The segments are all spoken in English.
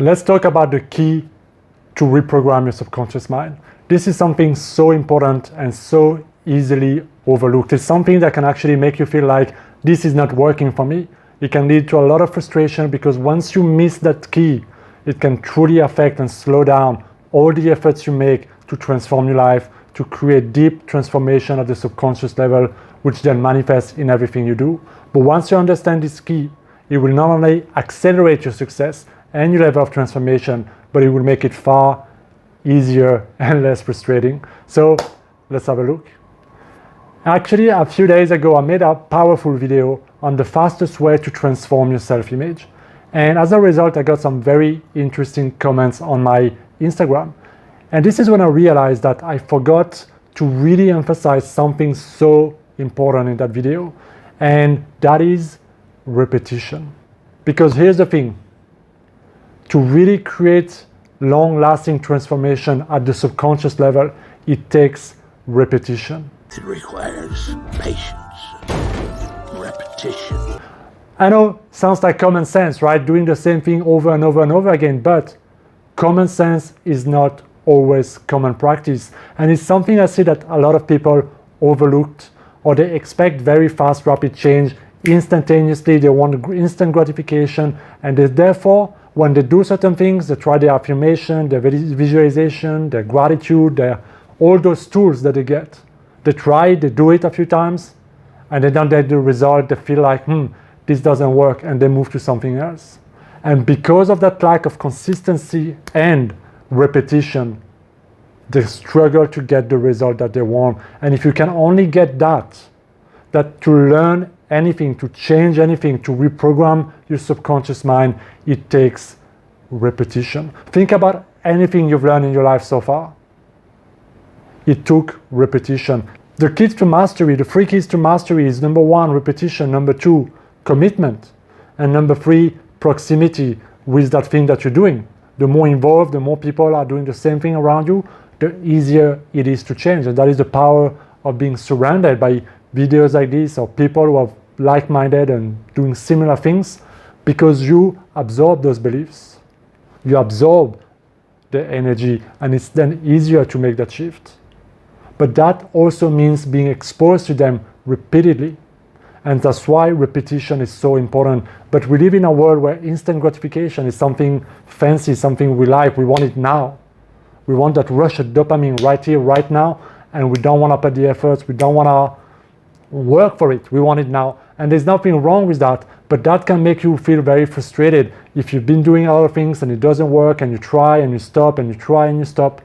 Let's talk about the key to reprogram your subconscious mind. This is something so important and so easily overlooked. It's something that can actually make you feel like this is not working for me. It can lead to a lot of frustration because once you miss that key, it can truly affect and slow down all the efforts you make to transform your life, to create deep transformation at the subconscious level, which then manifests in everything you do. But once you understand this key, it will not only accelerate your success and your level of transformation, but it will make it far easier and less frustrating. So let's have a look. Actually, a few days ago, I made a powerful video on the fastest way to transform your self-image. And as a result, I got some very interesting comments on my Instagram. And this is when I realized that I forgot to really emphasize something so important in that video. And that is repetition. Because here's the thing. To really create long-lasting transformation at the subconscious level, it takes repetition. It requires patience, repetition. I know, sounds like common sense, right? Doing the same thing over and over and over again, but common sense is not always common practice. And it's something I see that a lot of people overlooked, or they expect very fast, rapid change instantaneously. They want instant gratification, and they therefore, when they do certain things, they try their affirmation, their visualization, their gratitude, all those tools that they get. They try, they do it a few times, and then they get the result, they feel like, this doesn't work, and they move to something else. And because of that lack of consistency and repetition, they struggle to get the result that they want. And if you can only get that to learn anything, to change anything, to reprogram your subconscious mind, it takes repetition. Think about anything you've learned in your life so far. It took repetition. The keys to mastery, the 3 keys to mastery is number 1, repetition, number 2, commitment, and number 3, proximity with that thing that you're doing. The more involved, the more people are doing the same thing around you, the easier it is to change. And that is the power of being surrounded by videos like this or people who are like-minded and doing similar things, because you absorb those beliefs. You absorb the energy, and it's then easier to make that shift. But that also means being exposed to them repeatedly. And that's why repetition is so important. But we live in a world where instant gratification is something fancy, something we like. We want it now. We want that rush of dopamine right here, right now. And we don't want to put the efforts. We don't want to work for it. We want it now. And there's nothing wrong with that. But that can make you feel very frustrated. If you've been doing other things and it doesn't work, and you try and you stop and you try and you stop,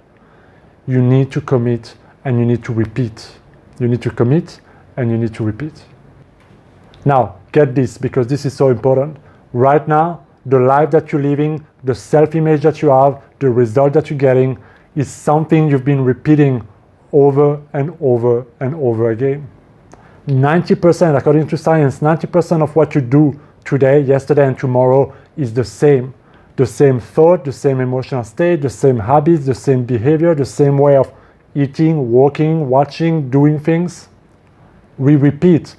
you need to commit and you need to repeat. You need to commit and you need to repeat. Now, get this, because this is so important. Right now, the life that you're living, the self-image that you have, the result that you're getting is something you've been repeating over and over and over again. 90%, according to science, 90% of what you do today, yesterday, and tomorrow is the same. The same thought, the same emotional state, the same habits, the same behavior, the same way of eating, walking, watching, doing things. We repeat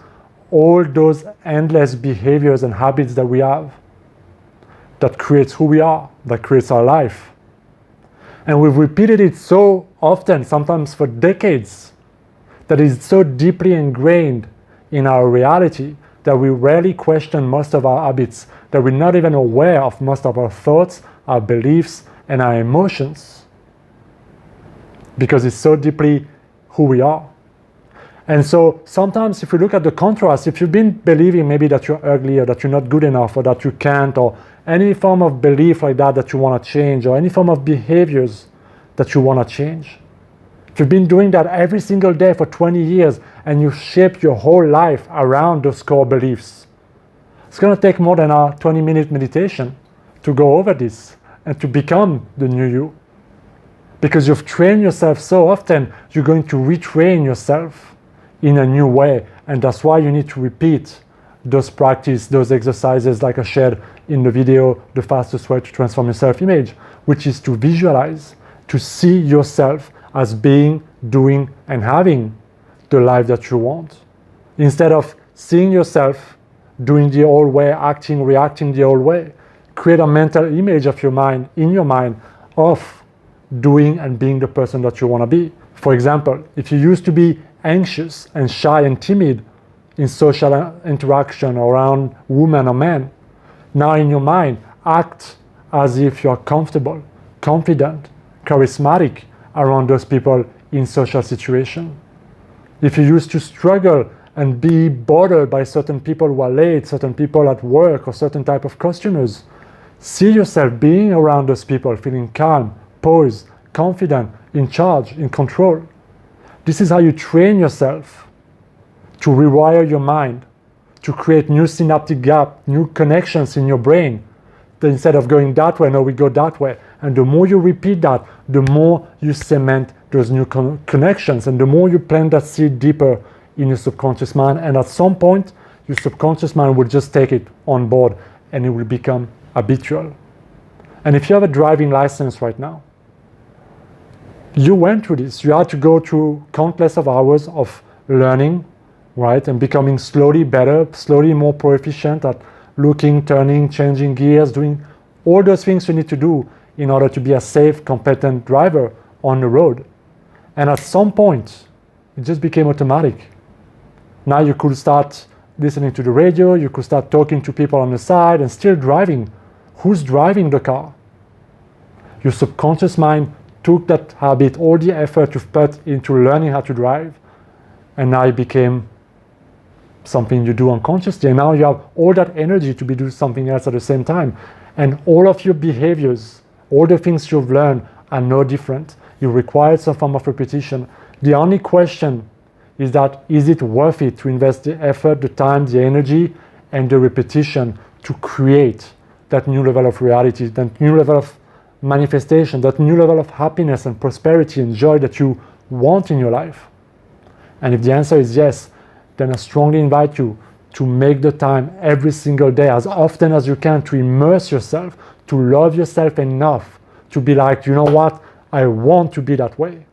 all those endless behaviors and habits that we have. That creates who we are, that creates our life. And we've repeated it so often, sometimes for decades, that is so deeply ingrained in our reality that we rarely question most of our habits, that we're not even aware of most of our thoughts, our beliefs, and our emotions, because it's so deeply who we are. And so sometimes if you look at the contrast, if you've been believing maybe that you're ugly or that you're not good enough or that you can't, or any form of belief like that you want to change, or any form of behaviors that you want to change, if you've been doing that every single day for 20 years and you shape your whole life around those core beliefs, it's going to take more than a 20-minute meditation to go over this and to become the new you. Because you've trained yourself so often, you're going to retrain yourself in a new way. And that's why you need to repeat those practices, those exercises like I shared in the video, The Fastest Way to Transform Your Self-Image, which is to visualize, to see yourself as being, doing, and having the life that you want. Instead of seeing yourself doing the old way, acting, reacting the old way, create a mental image of your mind, in your mind, of doing and being the person that you want to be. For example, if you used to be anxious and shy and timid in social interaction around women or men, now in your mind, act as if you are comfortable, confident, charismatic around those people in social situations. If you used to struggle and be bothered by certain people who are late, certain people at work, or certain type of customers, see yourself being around those people, feeling calm, poised, confident, in charge, in control. This is how you train yourself to rewire your mind, to create new synaptic gap, new connections in your brain. That instead of going that way, no, we go that way. And the more you repeat that, the more you cement those new connections, and the more you plant that seed deeper in your subconscious mind. And at some point, your subconscious mind will just take it on board, and it will become habitual. And if you have a driving license right now, you went through this. You had to go through countless of hours of learning, right, and becoming slowly better, slowly more proficient at looking, turning, changing gears, doing all those things you need to do in order to be a safe, competent driver on the road. And at some point, it just became automatic. Now you could start listening to the radio, you could start talking to people on the side and still driving. Who's driving the car? Your subconscious mind took that habit, all the effort you've put into learning how to drive, and now it became something you do unconsciously. And now you have all that energy to be doing something else at the same time. And all of your behaviors, all the things you've learned are no different. You require some form of repetition. The only question is that, is it worth it to invest the effort, the time, the energy, and the repetition to create that new level of reality, that new level of manifestation, that new level of happiness and prosperity and joy that you want in your life? And if the answer is yes, then I strongly invite you to make the time every single day, as often as you can, to immerse yourself, to love yourself enough to be like, you know what, I want to be that way.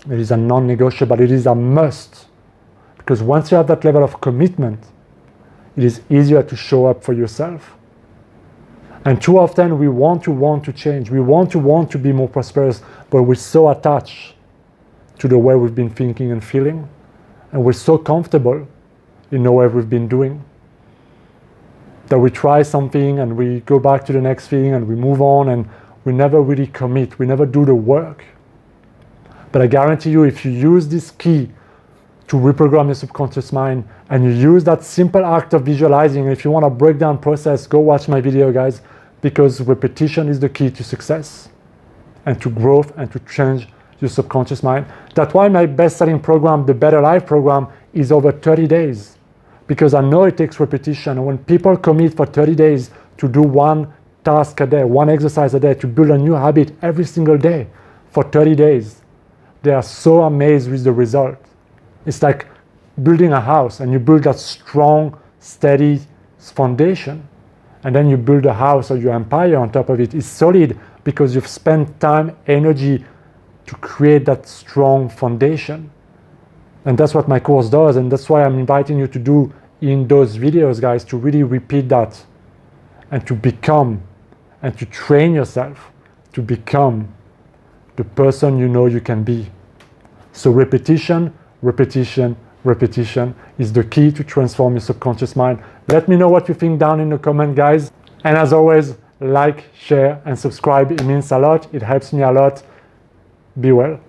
It is a non-negotiable, it is a must. Because once you have that level of commitment, it is easier to show up for yourself. And too often we want to change, we want to be more prosperous, but we're so attached to the way we've been thinking and feeling, and we're so comfortable in the way we've been doing, that we try something and we go back to the next thing and we move on, and we never really commit, we never do the work. But I guarantee you, if you use this key to reprogram your subconscious mind, and you use that simple act of visualizing, if you want a breakdown process, go watch my video, guys, because repetition is the key to success and to growth and to change your subconscious mind. That's why my best-selling program, the Better Life program, is over 30 days, because I know it takes repetition. And when people commit for 30 days to do one task a day, one exercise a day, to build a new habit every single day for 30 days, they are so amazed with the result. It's like building a house, and you build that strong, steady foundation, and then you build a house or your empire on top of it. It's solid because you've spent time, energy to create that strong foundation. And that's what my course does, and that's why I'm inviting you to do in those videos, guys, to really repeat that and to become and to train yourself to become the person you know you can be. So repetition, repetition, repetition is the key to transform your subconscious mind. Let me know what you think down in the comment, guys. And as always, like, share, and subscribe. It means a lot. It helps me a lot. Be well.